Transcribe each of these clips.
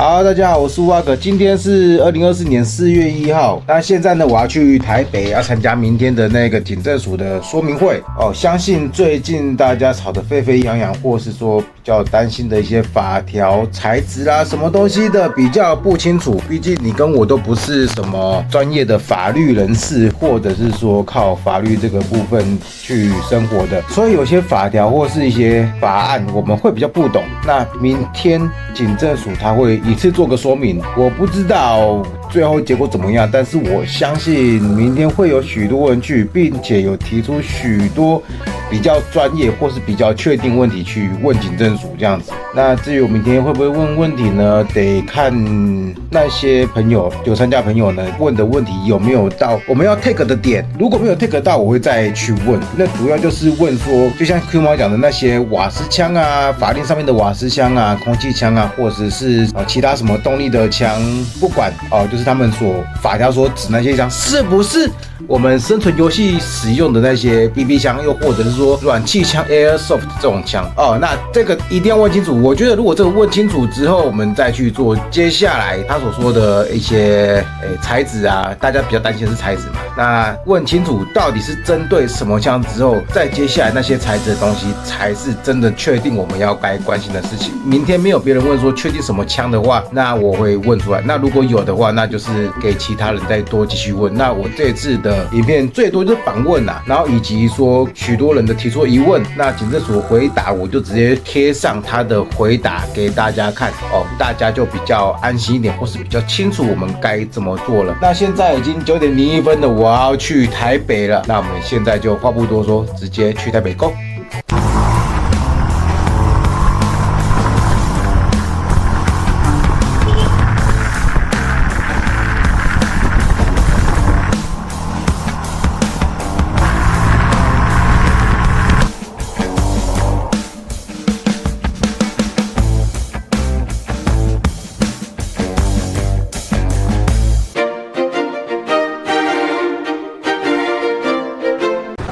好，大家好，我是阿可，今天是2024年4月1号。那现在呢，我要去台北，要参加明天的那个警政署的说明会哦。相信最近大家吵得沸沸扬扬，或是说比较担心的一些法条、材质啦，什么东西的比较不清楚。毕竟你跟我都不是什么专业的法律人士，或者是说靠法律这个部分去生活的，所以有些法条或是一些法案，我们会比较不懂。那明天警政署他会一次做个说明，我不知道最后结果怎么样，但是我相信明天会有许多人去，并且有提出许多比较专业或是比较确定问题去问警政署这样子。那至于我明天会不会问问题呢？得看那些朋友有参加朋友呢问的问题有没有到我们要 take 的点，如果没有 take 到，我会再去问。那主要就是问说，就像 Q 猫讲的那些瓦斯枪啊，法令上面的瓦斯枪啊、空气枪啊，或者是其他什么动力的枪，不管就是他们所法条所指那些枪，是不是我们生存游戏使用的那些 BB 枪，又或者是说软气枪 Airsoft 这种枪那这个一定要问清楚。我觉得如果这个问清楚之后，我们再去做接下来他所说的一些材质啊，大家比较担心的是材质嘛。那问清楚到底是针对什么枪之后，再接下来那些材质的东西，才是真的确定我们要该关心的事情。明天没有别人问说确定什么枪的话，那我会问出来。那如果有的话，那就是给其他人再多继续问。那我这次的影片最多就是访问然后以及说许多人的提出疑问，那警政署回答我就直接贴上他的回答给大家看大家就比较安心一点，或是比较清楚我们该怎么做了。那现在已经9点01分了，我要去台北了。那我们现在就话不多说，直接去台北 Go。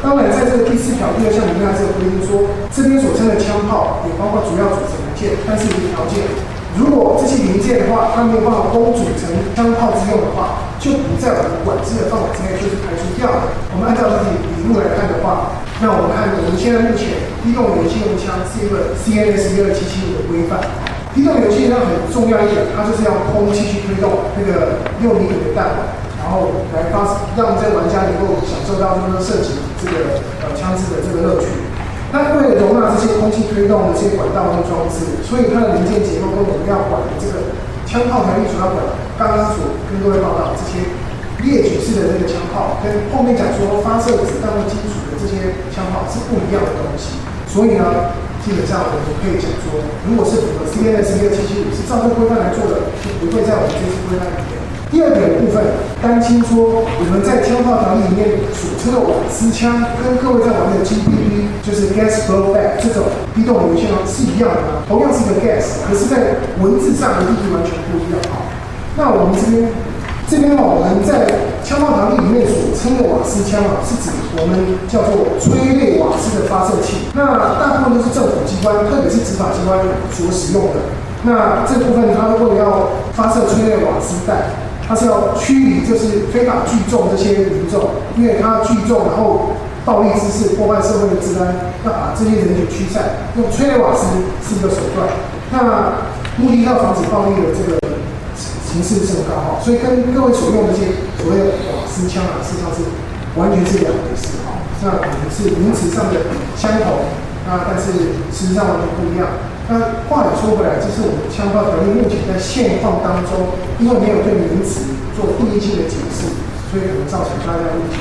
当然，在这个第4条第2项里面还是有规定说，这边所称的枪炮也包括主要组成零件，但是有一个条件，如果这些零件的话，它没有办法供组成枪炮之用的话，就不在我们管制的范围之内，就是排除掉了。我们按照这些理路来看的话，那我们看我们现在目前机动游戏用枪是一个 CNS 12775的规范。机动游戏呢很重要一点，它就是要空气去推动那个6厘米的弹丸。然后来让这个玩家能够享受到就是射击这个枪支的这个乐趣。那为了容纳这些空气推动的这些管道跟装置，所以它的零件结构跟我们要管的这个枪炮条例所要管刚刚所跟各位报道这些列举式的这个枪炮，跟后面讲说发射子弹或金属的这些枪炮是不一样的东西。所以呢，基本上我们可以讲说，如果是符合 CNS 12775是照这规范来做的，就不会在我们这次规范里面。第2点的部分，担心说我们在枪炮条例里面所称的瓦斯枪，跟各位在玩的 GBB， 就是 gas blowback 这种逼动游戏是一样的吗？同样是一个 gas， 可是在文字上的意义完全不一样那我们这边我们在枪炮条例里面所称的瓦斯枪是指我们叫做催泪瓦斯的发射器。那大部分都是政府机关，特别是执法机关所使用的。那这部分它为了要发射催泪瓦斯弹，它是要驱离就是非法聚众这些民众，因为他聚众然后暴力滋事破坏社会的治安，要把这些人群驱散，用催泪瓦斯是一个手段。那目的要防止暴力的这个形式升高所以跟各位所用的这些所谓的瓦斯枪事实上是完全是2回事那可能是名词上的相同，但是事实上完全不一样。那话也说回来，这是我们枪炮条例目前在现况当中，因为没有对名词做定义性的解释，所以可能造成大家的误解。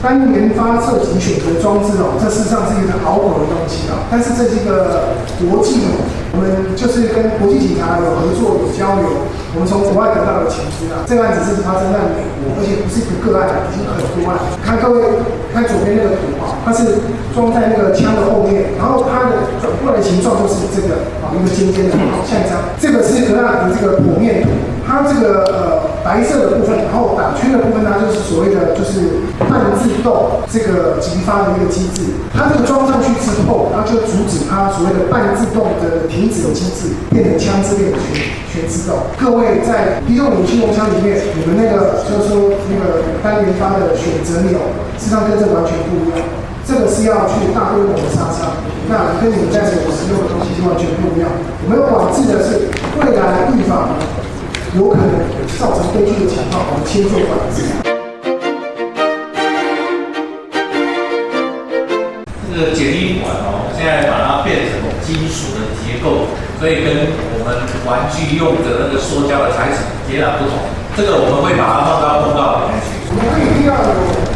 单元发射及选择装置这事实上是一个好懂的东西但是这是一个国际我们就是跟国际警察有合作有交流，我们从国外得到的情资这个案子是发生在美国，而且不是一个个案已经很多案。看各位看左边那个图它是装在那个枪的后面，然后它的转过来的形状就是这个一个尖尖的像一张，这个是格纳的这个剖面图，它这个白色的部分，然后打圈的部分呢，就是所谓的就是半自动这个击发的一个机制。它这个装上去之后，它就阻止它所谓的半自动的停止的机制，变成枪支变成全自动。各位在160轻龙枪里面，你们那个就是说那个单元发的选择钮，实际上跟这完全不一样。这个是要去大规模的杀伤，那跟你们在所使用的东西是完全不一样。我们要管制的是未来预防有可能造成悲剧的情况，我们先做管制。这个简易管哦，现在把它变成金属的结构，所以跟我们玩具用的那个塑胶的材质截然不同。这个我们会把它放到通道里面去。我们可以第二个。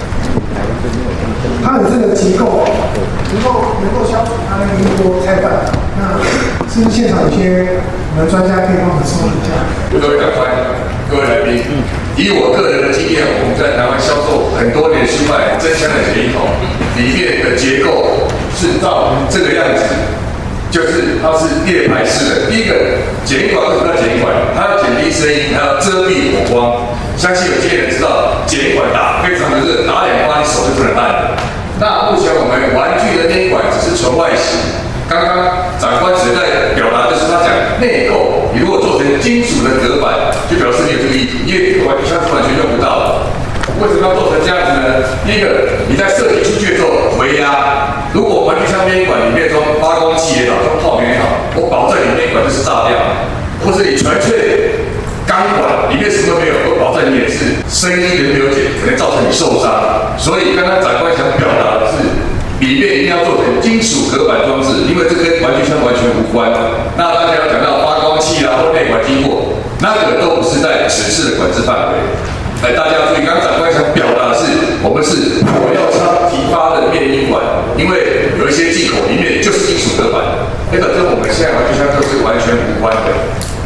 它有这个结构，能够消除它那个一锅菜饭。那是不是现场有些我们专家可以帮我们说一下？各位长官、各位来宾，以我个人的经验，我们在台湾销售很多年新派真枪的简易筒，里面的结构是照这个样子，就是它是列排式的。第一个简易管为什么要简易管？它要减低声音，还要遮蔽火光。相信有些人知道，简易管打非常的热，打2发你手就不能按了。那目前我们玩具的内管只是纯外形，刚刚长官只在表达，就是他讲内构，你如果做成金属的隔板，就表示你有这个意图，因为这个玩具枪是完全用不到的。为什么要做成这样子呢？第一个，你在设计出去的时候回压，如果玩具枪内管里面装发光器也好，装泡棉也好，我保证你内管就是炸掉，或是你纯粹钢管里面什么都没有，我保证你也是声音也没有减，可能造成你受伤。所以刚刚长官想表达的是，里面一定要做成金属隔板装置，因为这跟玩具枪完全无关。那大家讲到发光器啊或内管经过，那个都不是在此次的管制范围。大家注意，刚刚长官想表达的是，我们是火药枪提发的面音管，因为有一些进口里面就是金属隔板的，那个跟我们现在玩具枪都是完全无关的。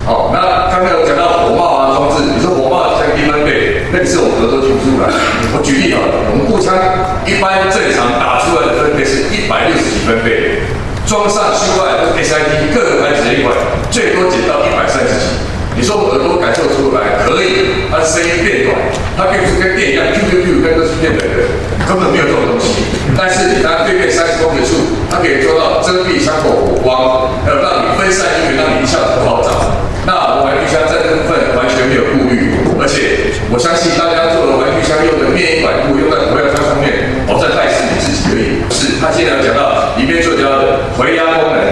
好，那刚才有讲到火帽啊装置，你说火帽像低分贝，那个是我们合作提出来。我举例好了，我们步枪一般正常打出来的分贝是160几分贝，装上修来的 SIT 各个牌子的一管，最多减到130几。你说我耳朵感受出来可以，它的声音变短，它并不是跟电一样 Q 跟都是变冷的，根本没有这种东西。但是你当对面30公里处，它可以做到遮蔽枪口火光，还有让你分散音源，让你一下子不好找。那我玩具枪在这部分完全没有顾虑，而且我相信大家做的玩具枪用的面音管布用在火药枪上面，保证害死你自己而已。是，他现在有讲到里面做到的回压功能、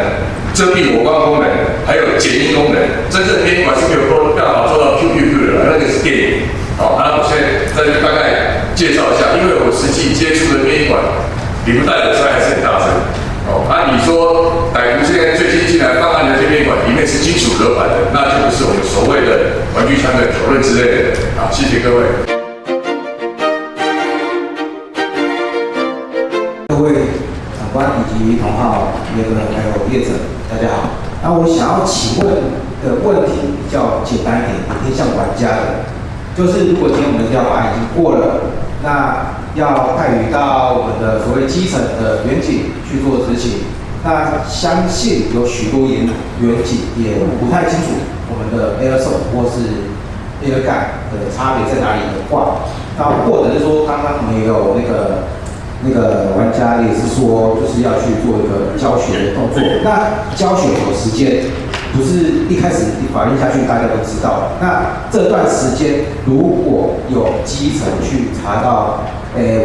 遮蔽火光功能，还有减音功能。真正面音管是没有办法做到 QQ 的，那个是电影。好，那我现在在这大概介绍一下，因为我实际接触的面音管，你不戴耳塞还是很大声。你说歹徒现在最近进来办案的这面管里面是金属隔板的，那就不是我们所谓的玩具枪的讨论之类的。好，谢谢各位。各位长官以及同好业者还有业者，大家好。那我想要请问的问题比较简单一点，也偏向玩家的，就是如果今天我们这条法案已经过了，那要派予到我们的所谓基层的员警去做执行，那相信有许多员警也不太清楚我们的 airsoft 或是 air gun 的差别在哪里的话，那或者是说刚刚我们也有那个玩家也是说，就是要去做一个教学的动作，那教学有时间。不是一开始法令下去，大家都知道。那这段时间如果有基层去查到，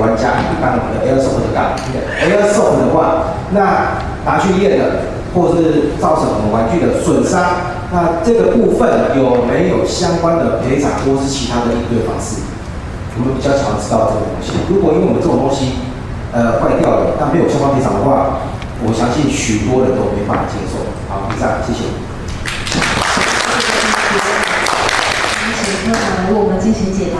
玩家一般我们的 airsoft 的杠 ，airsoft 的话，那拿去验了，或是造成我们玩具的损伤，那这个部分有没有相关的赔偿或是其他的应对方式？我们比较想知道这个东西。如果因为我们这种东西，坏掉了，那没有相关赔偿的话，我相信许多人都没办法接受。好，以上，谢谢。科长为我们进行解答。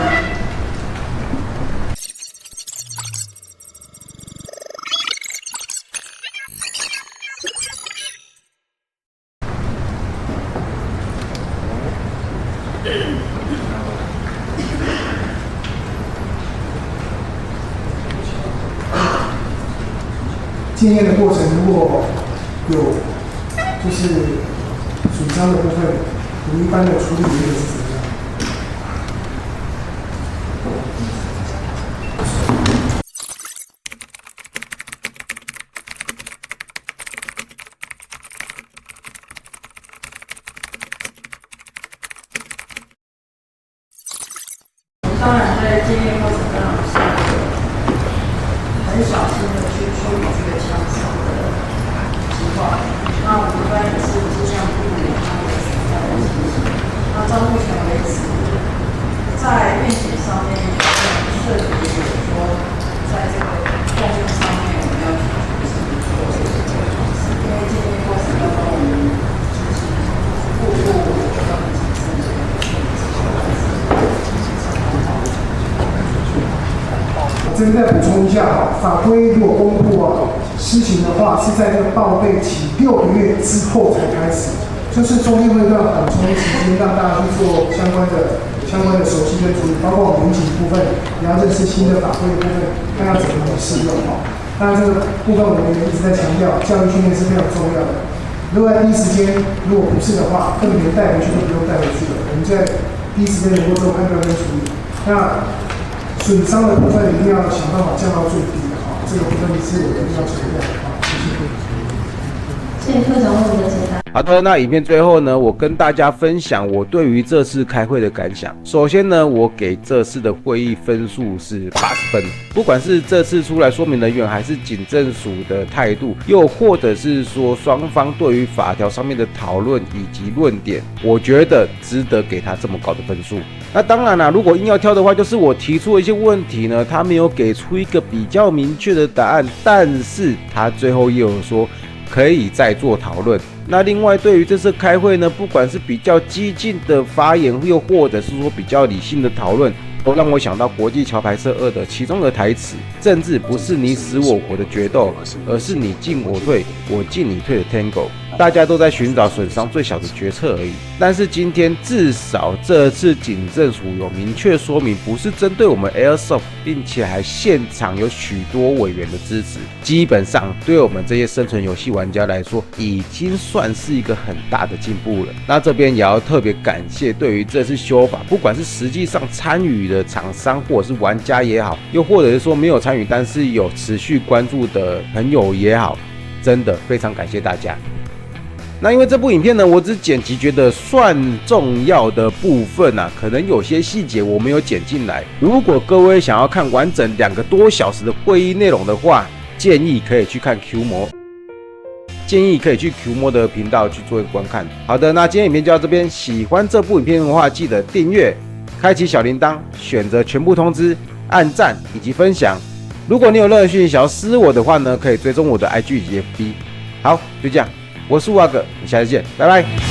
检验的过程如果有就是损伤的部分，我们一般的处理原则是怎么样？那我们一般也是尽量避免它的存在的情形。那到目前为止，在运行上面设计有说，在这个动用上面我们要去做这个方式，因为建议公司要帮我们进行步步要很谨慎的这边再补充一下哈，法规如果公布施行的话，是在这个报备期6个月之后才开始，就是中间会有一段缓冲期间，让大家去做相关的熟悉跟处理，包括我们民警部分，也要认识新的法规的部分，看要怎么去适用哈。当然这个部分我们也一直在强调，教育训练是非常重要的。如果在第一时间如果不是的话，根本连带回去都不用带回去了，我们在第一时间能够做判断跟处理。那损伤的部分一定要想办法降到最低的哈，这个部分是我一定要强调的哈，谢谢。谢谢科长为我们的解答。好的，那影片最后呢，我跟大家分享我对于这次开会的感想。首先呢，我给这次的会议分数是80分，不管是这次出来说明人员，还是警政署的态度，又或者是说双方对于法条上面的讨论以及论点，我觉得值得给他这么高的分数。那当然啦，如果硬要挑的话，就是我提出的一些问题呢，他没有给出一个比较明确的答案，但是他最后也有说可以再做讨论。那另外对于这次开会呢，不管是比较激进的发言，又或者是说比较理性的讨论，都让我想到国际桥牌社2的其中的台词：政治不是你死我活的决斗，而是你进我退，我进你退的 Tango。大家都在寻找损伤最小的决策而已。但是今天至少这次警政署有明确说明，不是针对我们 Airsoft， 并且还现场有许多委员的支持，基本上对我们这些生存游戏玩家来说，已经算是一个很大的进步了。那这边也要特别感谢对于这次修法，不管是实际上参与的厂商或者是玩家也好，又或者是说没有参与但是有持续关注的朋友也好，真的非常感谢大家。那因为这部影片呢，我只剪辑觉得算重要的部分啊，可能有些细节我没有剪进来。如果各位想要看完整2个多小时的会议内容的话，建议可以去看 Q 模，建议可以去 Q 模的频道去做一个观看。好的，那今天影片就到这边。喜欢这部影片的话，记得订阅、开启小铃铛、选择全部通知、按赞以及分享。如果你有任何讯息想要私我的话呢，可以追踪我的 IG 以及 FB。好，就这样。我是瓦哥，我们下次见，拜拜。